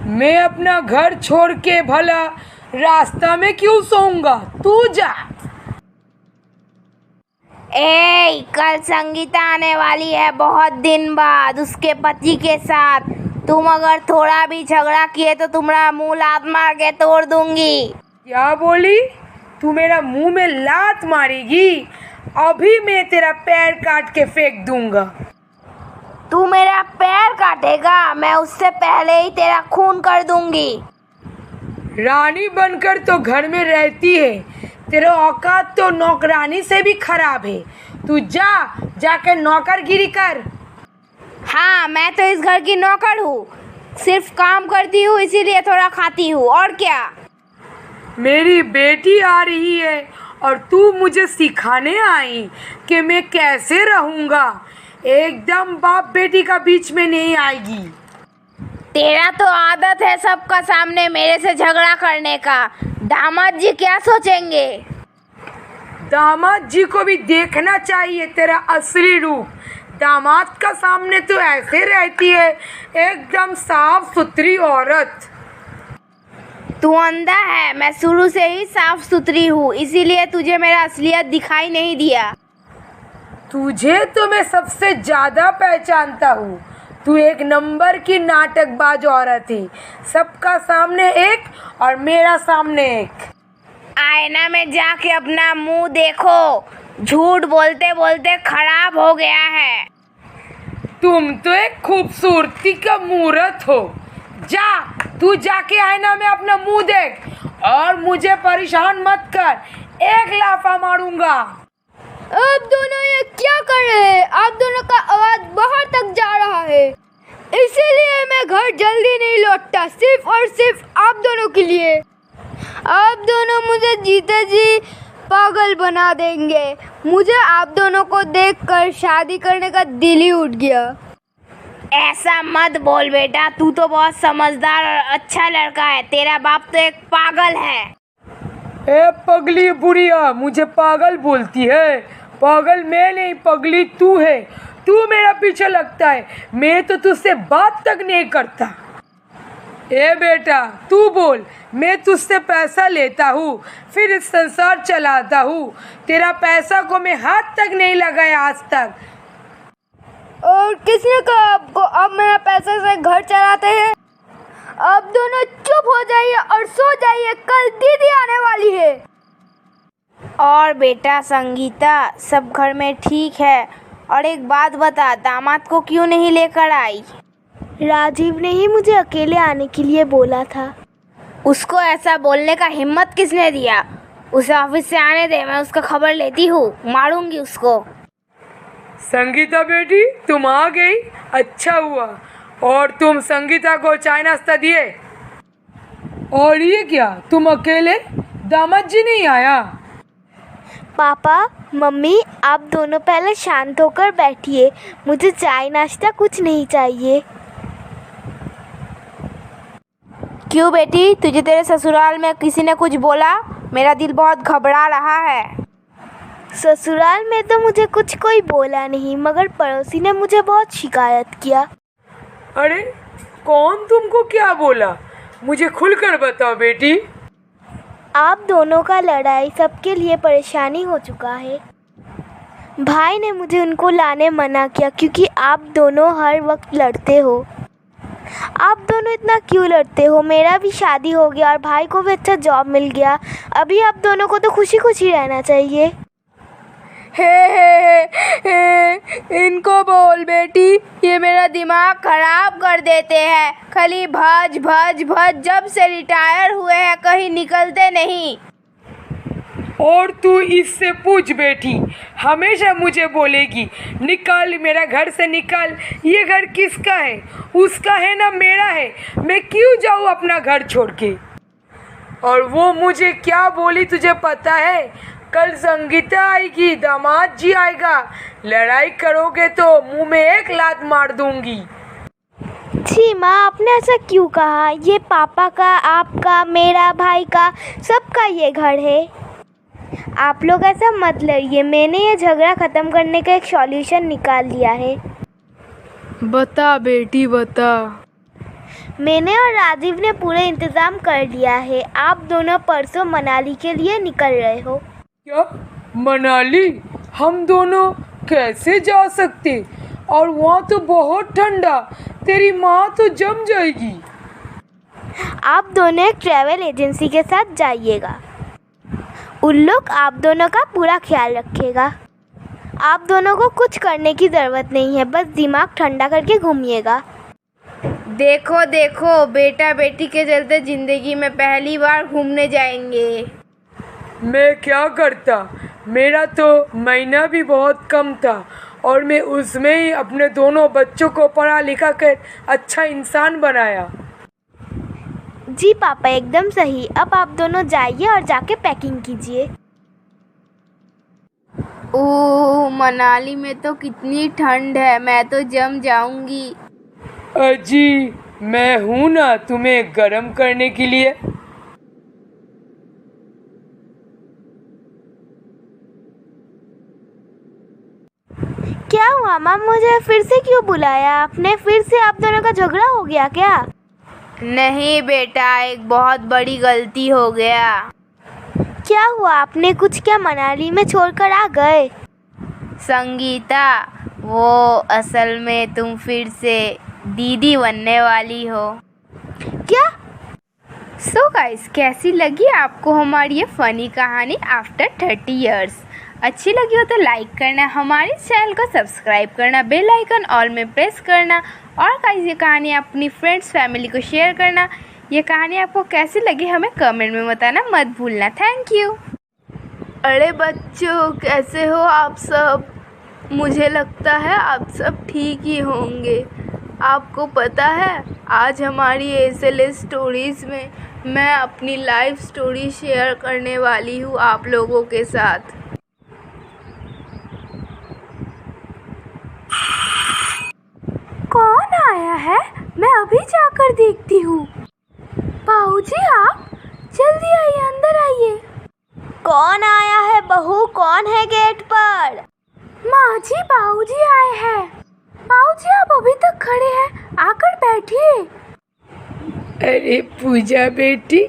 मैं अपना घर छोड़ के भला रास्ता में क्यों सोऊंगा? तू जा। कल संगीता आने वाली है बहुत दिन बाद उसके पति के साथ। तुम अगर थोड़ा भी झगड़ा किए तो तुम्हारा मुंह लात मार के तोड़ दूंगी। क्या बोली? तू मेरा मुंह में लात मारेगी? अभी मैं तेरा पैर काट के फेंक दूंगा। तू मेरा पैर काटेगा, मैं उससे पहले ही तेरा खून कर दूंगी। रानी बनकर तो घर में रहती है, तेरा औकात तो नौकरानी से भी खराब है। तू जाकर नौकरगिरी कर। हाँ, मैं तो इस घर की नौकर हूँ, सिर्फ काम करती हूँ, इसीलिए थोड़ा खाती हूँ, और क्या। मेरी बेटी आ रही है और तू मुझे सिखाने आई कि मैं कैसे रहूँगा। एकदम बाप बेटी का बीच में नहीं आएगी। तेरा तो आदत है सबका सामने मेरे से झगड़ा करने का। दामाद जी क्या सोचेंगे? दामाद जी को भी देखना चाहिए तेरा असली रूप। दामाद का सामने तो ऐसे रहती है, एकदम साफ सुथरी औरत। तू अंधा है, मैं शुरू से ही साफ सुथरी हूँ, इसीलिए तुझे मेरा असलियत दिखाई नहीं दिया। तुझे तो मैं सबसे ज्यादा पहचानता हूँ। तू 1 नंबर की नाटकबाज औरत है, सबका सामने एक और मेरा सामने एक। आईना में जाके अपना मुंह देखो, झूठ बोलते बोलते खराब हो गया है। तुम तो एक खूबसूरती का मूर्त हो। तू जाके आईना में अपना मुंह देख और मुझे परेशान मत कर, 1 लाफा मारूंगा। आप दोनों ये क्या कर रहे हैं? आप दोनों का आवाज बाहर तक जा रहा है, इसीलिए मैं घर जल्दी नहीं लौटता, सिर्फ और सिर्फ आप दोनों के लिए। आप दोनों मुझे जीते जी पागल बना देंगे। मुझे आप दोनों को देखकर शादी करने का दिल ही उठ गया। ऐसा मत बोल बेटा, तू तो बहुत समझदार और अच्छा लड़का है। तेरा बाप तो एक पागल है। ए पगली बुढ़िया, मुझे पागल बोलती है? पागल मैं नहीं, पगली तू है। तू मेरा पीछे लगता है, मैं तो तुझसे बात तक नहीं करता। ए बेटा तू बोल, मैं तुझसे पैसा लेता हूँ, फिर इस संसार चलाता हूँ। तेरा पैसा को मैं हाथ तक नहीं लगाया आज तक। और किसने कहा आपको आप मेरा पैसे से घर चलाते हैं? आप दोनों चुप हो जाइए और सो जाइए, कल दीदी आने वाली है। और बेटा संगीता, सब घर में ठीक है? और एक बात बता, दामाद को क्यों नहीं लेकर आई? राजीव ने ही मुझे अकेले आने के लिए बोला था। उसको ऐसा बोलने का हिम्मत किसने दिया? उसे ऑफिस से आने दे, मैं उसका खबर लेती हूँ, मारूंगी उसको। संगीता बेटी तुम आ गई, अच्छा हुआ। और तुम संगीता को चाय नाश्ता दिए? और ये क्या, तुम अकेले? दामाद जी नहीं आया? पापा मम्मी, आप दोनों पहले शांत होकर बैठिए, मुझे चाय नाश्ता कुछ नहीं चाहिए। क्यों बेटी, तुझे तेरे ससुराल में किसी ने कुछ बोला? मेरा दिल बहुत घबरा रहा है। ससुराल में तो मुझे कुछ कोई बोला नहीं, मगर पड़ोसी ने मुझे बहुत शिकायत किया। अरे कौन तुमको क्या बोला? मुझे खुलकर बताओ बेटी। आप दोनों का लड़ाई सबके लिए परेशानी हो चुका है। भाई ने मुझे उनको लाने मना किया क्योंकि आप दोनों हर वक्त लड़ते हो। आप दोनों इतना क्यों लड़ते हो? मेरा भी शादी हो गया और भाई को भी अच्छा जॉब मिल गया। अभी आप दोनों को तो खुशी खुशी रहना चाहिए। हे, इनको बोल बेटी, ये मेरा दिमाग खराब कर देते हैं। खाली भज भज भज, जब से रिटायर हुए हैं कहीं निकलते नहीं। और तू इससे पूछ बेटी, हमेशा मुझे बोलेगी निकल मेरा घर से निकल। ये घर किसका है? उसका है ना मेरा है। मैं क्यों जाऊँ अपना घर छोड़ के? और वो मुझे क्या बोली तुझे पता है? कल संगीता आएगी, दामाद जी आएगा, लड़ाई करोगे तो मुंह में एक लात मार दूंगी। जी माँ, आपने ऐसा क्यों कहा? ये पापा का, आपका, मेरा, भाई का, सबका ये घर है। आप लोग ऐसा मत लड़िए। मैंने ये झगड़ा ख़त्म करने का एक सॉल्यूशन निकाल लिया है। बता बेटी बता। मैंने और राजीव ने पूरा इंतज़ाम कर लिया है। आप दोनों परसों मनाली के लिए निकल रहे हो। क्या मनाली? हम दोनों कैसे जा सकते? और वहाँ तो बहुत ठंडा, तेरी माँ तो जम जाएगी। आप दोनों एक ट्रैवल एजेंसी के साथ जाइएगा। उन लोग आप दोनों का पूरा ख्याल रखेगा। आप दोनों को कुछ करने की ज़रूरत नहीं है, बस दिमाग ठंडा करके घूमिएगा। देखो देखो, बेटा बेटी के चलते ज़िंदगी में पहली बार घूमने जाएंगे। मैं क्या करता? मेरा तो महीना भी बहुत कम था और मैं उसमें ही अपने दोनों बच्चों को पढ़ा लिखा कर अच्छा इंसान बनाया। जी पापा, एकदम सही। अब आप दोनों जाइए और जाके पैकिंग कीजिए। ओह, मनाली में तो कितनी ठंड है, मैं तो जम जाऊंगी। अजी, मैं हूँ ना तुम्हें गर्म करने के लिए। क्या हुआ माम, मुझे फिर से क्यों बुलाया आपने? फिर से आप दोनों का झगड़ा हो गया क्या? नहीं बेटा, एक बहुत बड़ी गलती हो गया। क्या हुआ? आपने कुछ क्या मनाली में छोड़कर आ गए? संगीता, वो असल में तुम फिर से दीदी बनने वाली हो। क्या? सो गाइस, कैसी लगी आपको हमारी ये फ़नी कहानी आफ्टर 30 इयर्स? अच्छी लगी हो तो लाइक करना, हमारे चैनल को सब्सक्राइब करना, बेल आइकन ऑल में प्रेस करना, और गाइस ये कहानी अपनी फ्रेंड्स फैमिली को शेयर करना। ये कहानी आपको कैसी लगी हमें कमेंट में बताना मत भूलना। Thank you. अरे बच्चों, कैसे हो आप सब? मुझे लगता है आप सब ठीक ही होंगे। आपको पता है, आज हमारी SLS स्टोरीज़ में मैं अपनी लाइफ स्टोरी शेयर करने वाली हूँ आप लोगों के साथ। कौन आया है? मैं अभी जाकर देखती हूँ। बाबूजी, आप जल्दी आइए, अंदर आइए। कौन आया है बहू? कौन है गेट पर? माँ जी, बाबूजी आए हैं। बाबूजी, आप अभी तक खड़े हैं, आकर बैठिए। अरे पूजा बेटी,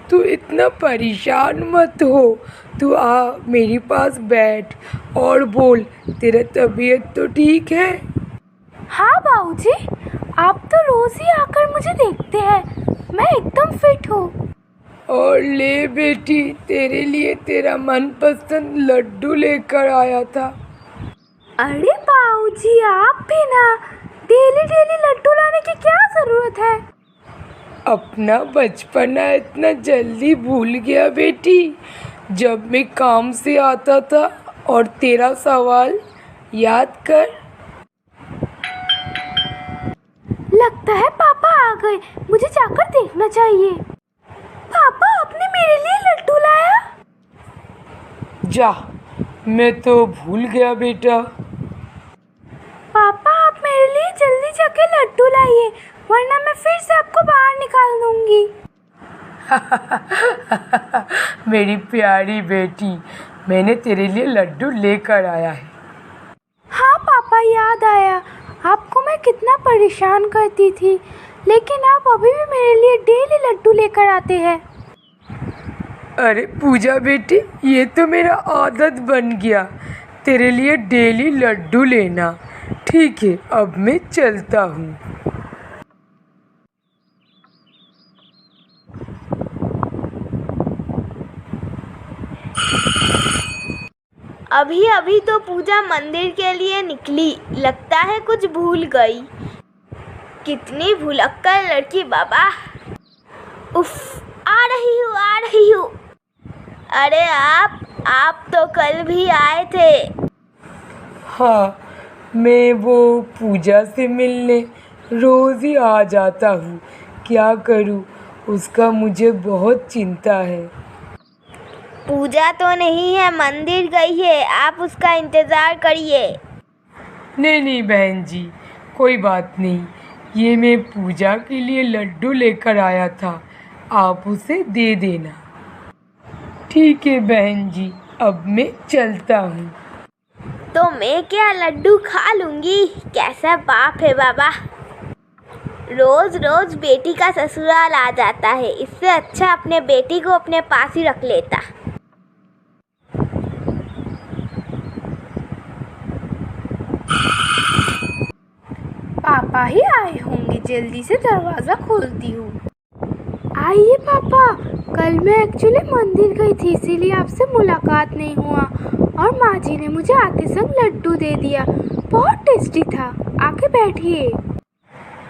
तू इतना परेशान मत हो। तू आ मेरे पास बैठ और बोल, तेरा तबीयत तो ठीक है? हाँ बाबूजी, आप तो रोज़ ही आकर मुझे देखते हैं, मैं एकदम फिट हूँ। और ले बेटी, तेरे लिए तेरा मनपसंद लड्डू लेकर आया था। अरे बाबूजी, आप भी ना, डेली डेली लड्डू लाने की क्या ज़रूरत है? अपना बचपना इतना जल्दी भूल गया बेटी? जब मैं काम से आता था और तेरा सवाल याद कर। लगता है पापा आ गए, मुझे जाकर देखना चाहिए। पापा, आपने मेरे लिए लड्डू लाया? जा, मैं तो भूल गया बेटा। पापा, आप मेरे लिए जल्दी जाके लड्डू लाइए, वरना मैं फिर से आपको बाहर निकाल दूंगी। मेरी प्यारी बेटी, मैंने तेरे लिए लड्डू लेकर आया है। हाँ पापा, याद आया, आपको मैं कितना परेशान करती थी, लेकिन आप अभी भी मेरे लिए डेली लड्डू लेकर आते हैं। अरे पूजा बेटी, ये तो मेरा आदत बन गया तेरे लिए डेली लड्डू लेना। ठीक है, अब मैं चलता हूँ। अभी अभी तो पूजा मंदिर के लिए निकली, लगता है कुछ भूल गई। कितनी भुलक्कड़ लड़की बाबा। उफ, आ रही हूँ। अरे आप तो कल भी आए थे। हाँ, मैं वो पूजा से मिलने रोज़ ही आ जाता हूँ। क्या करूँ, उसका मुझे बहुत चिंता है। पूजा तो नहीं है, मंदिर गई है, आप उसका इंतज़ार करिए। नहीं बहन जी, कोई बात नहीं। ये मैं पूजा के लिए लड्डू लेकर आया था, आप उसे दे देना। ठीक है बहन जी, अब मैं चलता हूँ। तो मैं क्या लड्डू खा लूँगी? कैसा बाप है बाबा, रोज़ रोज़ बेटी का ससुराल आ जाता है। इससे अच्छा अपने बेटी को अपने पास ही रख लेता। पापा ही आए होंगे, जल्दी से दरवाज़ा खोलती हूँ। आइए पापा, कल मैं एक्चुअली मंदिर गई थी, इसीलिए आपसे मुलाकात नहीं हुआ और माँ जी ने मुझे आते संग लड्डू दे दिया। बहुत टेस्टी था, आके बैठिए।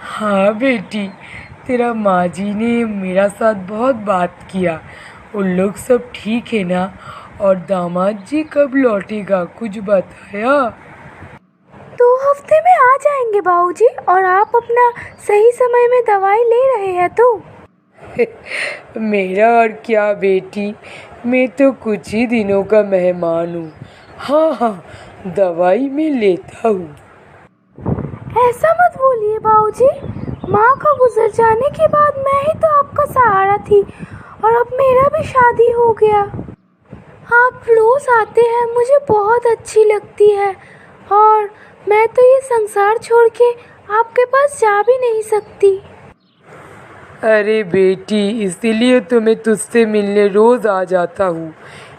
हाँ बेटी, तेरा माँ जी ने मेरा साथ बहुत बात किया। उन लोग सब ठीक है ना? और दामाद जी कब लौटेगा, कुछ बताया? 2 हफ्ते में आ जाएंगे बाबूजी, और आप अपना सही समय में दवाई ले रहे हैं तो? मेरा और क्या बेटी, मैं तो कुछ ही दिनों का मेहमान हूँ। हाँ, दवाई मैं लेता हूँ। ऐसा मत बोलिए बाबूजी, माँ का गुजर जाने के बाद मैं ही तो आपका सहारा थी, और अब मेरा भी शादी हो गया। आप रोज़ आते हैं, मुझे बहुत अच्छी लगती है, और मैं तो ये संसार छोड़ के आपके पास जा भी नहीं सकती। अरे बेटी, इसीलिए तो मैं तुझसे मिलने रोज़ आ जाता हूँ।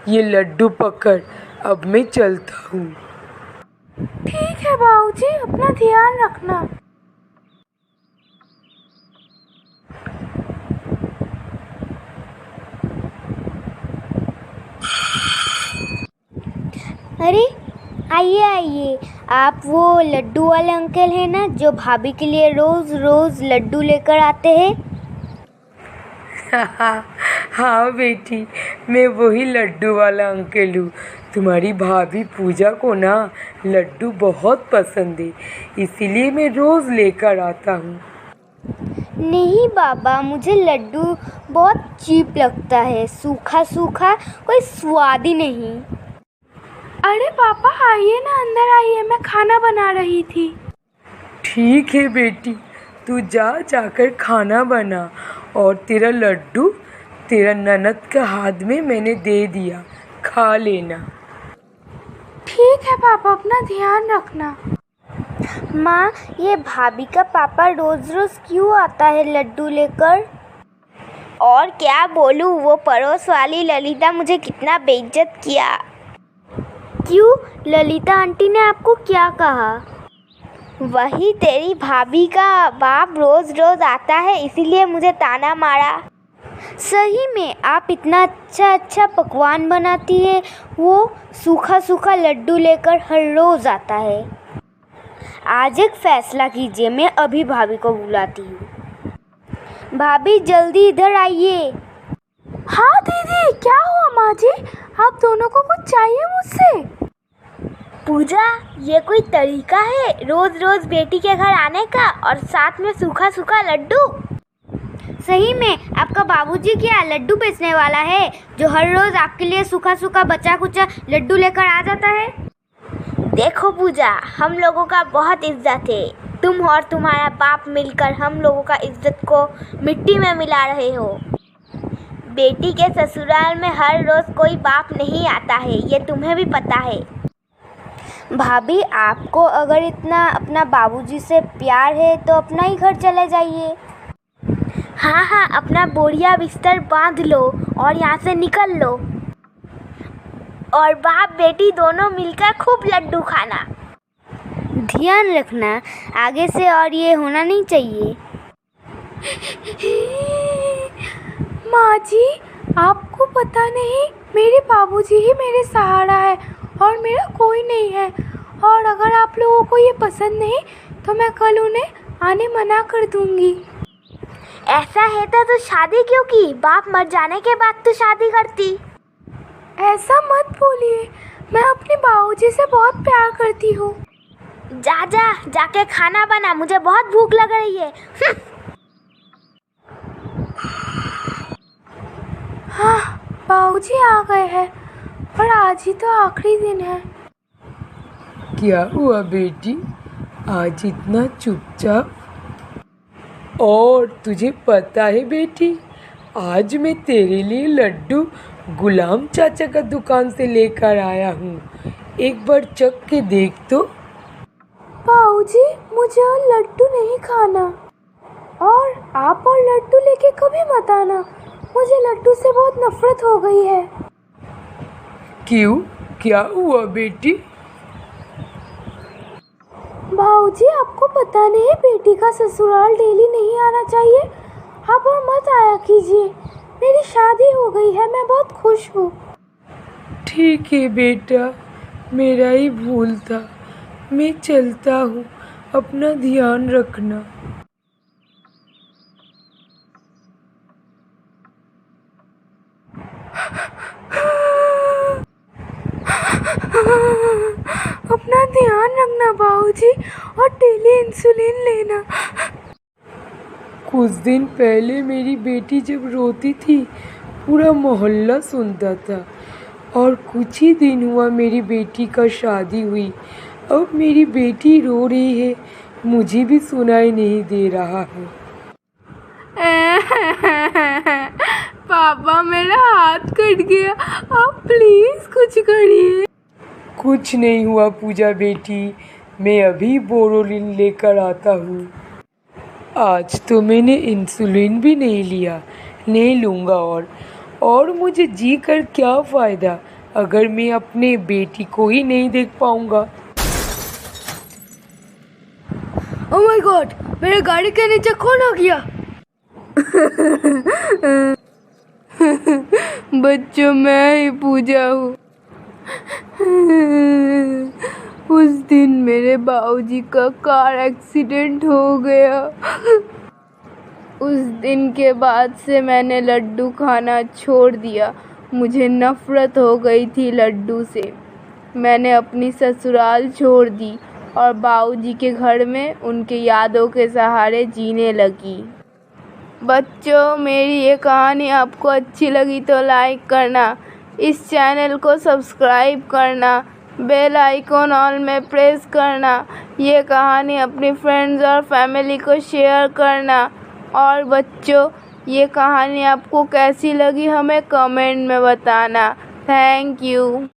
ये लड्डू पकड़, अब मैं चलता हूँ। ठीक है बाबूजी, अपना ध्यान रखना। अरे आइए, आप वो लड्डू वाले अंकल हैं ना, जो भाभी के लिए रोज़ रोज़ लड्डू लेकर आते हैं? हाँ बेटी, मैं वही लड्डू वाला अंकल हूँ। तुम्हारी भाभी पूजा को ना लड्डू बहुत पसंद है, इसीलिए मैं रोज़ लेकर आता हूँ। नहीं बाबा, मुझे लड्डू बहुत चीप लगता है, सूखा सूखा, कोई स्वाद ही नहीं। अरे पापा आइए ना, अंदर आइए, मैं खाना बना रही थी। ठीक है बेटी, तू जाकर खाना बना, और तेरा लड्डू तेरा ननद के हाथ में मैंने दे दिया, खा लेना। ठीक है पापा, अपना ध्यान रखना। माँ, ये भाभी का पापा रोज़ रोज़ क्यों आता है लड्डू लेकर? और क्या बोलूँ, वो पड़ोस वाली ललिता मुझे कितना बेइज्जत किया। क्यों, ललिता आंटी ने आपको क्या कहा? वही तेरी भाभी का बाप रोज़ रोज़ आता है, इसीलिए मुझे ताना मारा। सही में आप इतना अच्छा पकवान बनाती है, वो सूखा सूखा लड्डू लेकर हर रोज़ आता है। आज एक फ़ैसला कीजिए, मैं अभी भाभी को बुलाती हूँ। भाभी जल्दी इधर आइए। हाँ दीदी, क्या हुआ माँ जी, आप दोनों को कुछ चाहिए मुझसे? पूजा, ये कोई तरीका है रोज़ रोज़ बेटी के घर आने का, और साथ में सूखा सूखा लड्डू? सही में आपका बाबूजी क्या लड्डू बेचने वाला है, जो हर रोज़ आपके लिए सूखा सूखा बचा कुचा लड्डू लेकर आ जाता है? देखो पूजा, हम लोगों का बहुत इज्जत है, तुम और तुम्हारा बाप मिलकर हम लोगों का इज्जत को मिट्टी में मिला रहे हो। बेटी के ससुराल में हर रोज़ कोई बाप नहीं आता है, ये तुम्हें भी पता है। भाभी, आपको अगर इतना अपना बाबूजी से प्यार है तो अपना ही घर चले जाइए। हाँ, अपना बोरिया बिस्तर बांध लो और यहाँ से निकल लो, और बाप बेटी दोनों मिलकर खूब लड्डू खाना। ध्यान रखना, आगे से और ये होना नहीं चाहिए। माँ जी, आपको पता नहीं, मेरे बाबूजी ही मेरे सहारा है, और मेरा कोई नहीं है। और अगर आप लोगों को ये पसंद नहीं तो मैं कल उन्हें आने मना कर दूँगी। ऐसा है तो शादी क्यों की? बाप मर जाने के बाद तो शादी करती। ऐसा मत बोलिए, मैं अपने बाबूजी से बहुत प्यार करती हूँ। जाके खाना बना, मुझे बहुत भूख लग रही है। हाँ, बाबूजी आ गए हैं और आज ही तो आखिरी दिन है। क्या हुआ बेटी, आज इतना चुपचाप? और तुझे पता है बेटी, आज मैं तेरे लिए लड्डू गुलाम चाचा का दुकान से लेकर आया हूँ। एक बार चख के देख तो। बाबूजी, मुझे और लड्डू नहीं खाना। और आप और लड्डू लेके कभी मत आना, मुझे लड्डू से बहुत नफरत हो गई है। क्यों, क्या हुआ बेटी? बाबूजी, आपको पता नहीं बेटी का ससुराल डेली नहीं आना चाहिए। आप और मत आया कीजिए, मेरी शादी हो गई है, मैं बहुत खुश हूँ। ठीक है बेटा, मेरा ही भूल था। मैं चलता हूँ, अपना ध्यान रखना। अपना ध्यान रखना बाबूजी, और डेली इंसुलिन लेना। कुछ दिन पहले मेरी बेटी जब रोती थी, पूरा मोहल्ला सुनता था। और कुछ ही दिन हुआ मेरी बेटी का शादी हुई। अब मेरी बेटी रो रही है, मुझे भी सुनाई नहीं दे रहा है। पापा, मेरा हाथ कट गया, आप प्लीज कुछ करिए। कुछ नहीं हुआ पूजा बेटी, मैं अभी बोरोलिन लेकर आता हूँ। आज तो मैंने इंसुलिन भी नहीं लिया, नहीं लूँगा। और मुझे जी कर क्या फ़ायदा अगर मैं अपने बेटी को ही नहीं देख पाऊँगा। ओह माय गॉड, मेरे गाड़ी के नीचे कौन आ गया? बच्चों, मैं ही पूजा हूँ। उस दिन मेरे बाबूजी का कार एक्सीडेंट हो गया। उस दिन के बाद से मैंने लड्डू खाना छोड़ दिया। मुझे नफ़रत हो गई थी लड्डू से। मैंने अपनी ससुराल छोड़ दी और बाबूजी के घर में उनके यादों के सहारे जीने लगी। बच्चों, मेरी ये कहानी आपको अच्छी लगी तो लाइक करना, इस चैनल को सब्सक्राइब करना, बेल आइकॉन ऑल में प्रेस करना, ये कहानी अपनी फ्रेंड्स और फैमिली को शेयर करना। और बच्चों, ये कहानी आपको कैसी लगी हमें कमेंट में बताना। Thank you.